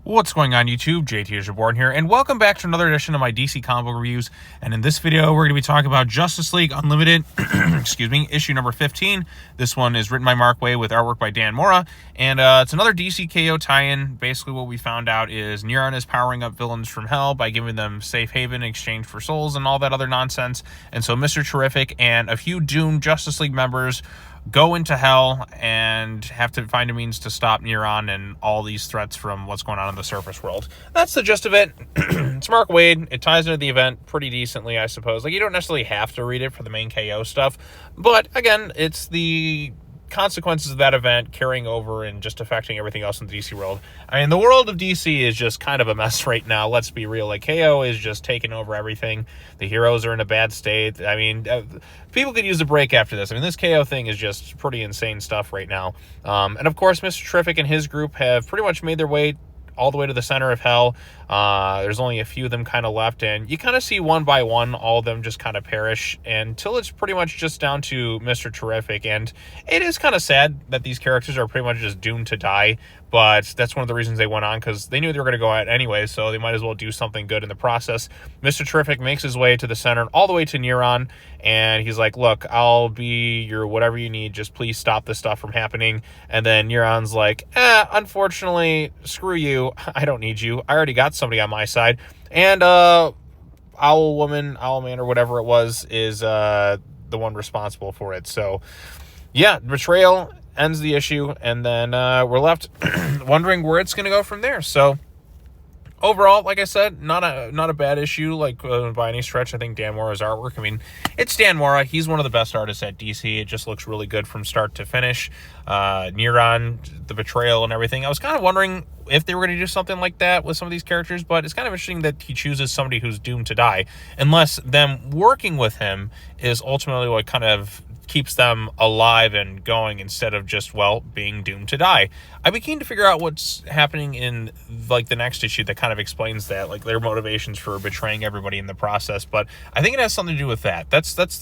What's going on YouTube? JT is Reborn here, and welcome back to another edition of my DC comic book reviews. And in this video, we're going to be talking about Justice League Unlimited, issue number 15. This one is written by Mark Waid with artwork by Dan Mora, and it's another DC KO tie-in. Basically, what we found out is Neron is powering up villains from hell by giving them safe haven in exchange for souls and all that other nonsense. And so Mr. Terrific and a few doomed Justice League members go into hell and have to find a means to stop Neron and all these threats from what's going on in the surface world. That's the gist of it. It's Mark Waid. It ties into the event pretty decently, I suppose. Like, you don't necessarily have to read it for the main KO stuff, but again, it's the consequences of that event carrying over and just affecting everything else in the DC world. I mean, the world of DC is just kind of a mess right now. Let's be real. Like, KO is just taking over everything. The heroes are in a bad state. I mean, people could use a break after this. I mean, this KO thing is just pretty insane stuff right now. And of course, Mr. Terrific and his group have pretty much made their way all the way to the center of hell. There's only a few of them kind of left, and you kind of see one by one all of them just kind of perish until it's pretty much just down to Mr. Terrific. And it is kind of sad that these characters are pretty much just doomed to die, but that's one of the reasons they went on, because they knew they were going to go out anyway, so they might as well do something good in the process. Mr. Terrific makes his way to the center, all the way to Neron, and he's like, look, I'll be your whatever you need, just please stop this stuff from happening. And then Neron's like, unfortunately, screw you, I don't need you, I already got somebody on my side. And Owl Man, or whatever it was, is the one responsible for it. So yeah, betrayal ends the issue, and then we're left wondering where it's going to go from there. So overall, like I said, not a bad issue, like by any stretch. I think Dan Mora's artwork, I mean, it's Dan Mora. He's one of the best artists at DC. It just looks really good from start to finish. Neron, the betrayal and everything. I was kind of wondering if they were going to do something like that with some of these characters, but it's kind of interesting that he chooses somebody who's doomed to die, unless them working with him is ultimately what kind of keeps them alive and going, instead of just, well, being doomed to die. I'd be keen to figure out what's happening in, like, the next issue that kind of explains that, like, their motivations for betraying everybody in the process. But I think it has something to do with that. That's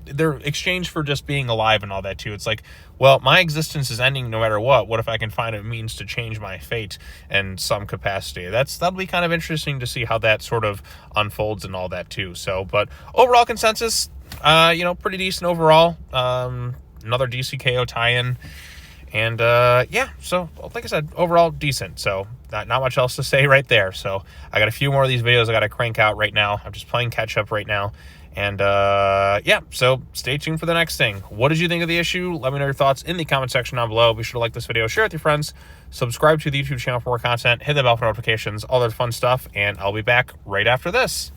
their exchange for just being alive and all that too. It's like, well, my existence is ending no matter what. What if I can find a means to change my fate in some capacity? That'll be kind of interesting to see how that sort of unfolds and all that too. So, but overall consensus, pretty decent overall. Another DC KO tie-in, and yeah, so like I said, overall decent. So not much else to say right there. So I got a few more of these videos I got to crank out right now. I'm just playing catch up right now. And yeah, so stay tuned for the next thing. What did you think of the issue? Let me know your thoughts in the comment section down below. Be sure to like this video, share it with your friends, subscribe to the YouTube channel for more content, hit the bell for notifications, all that fun stuff, and I'll be back right after this.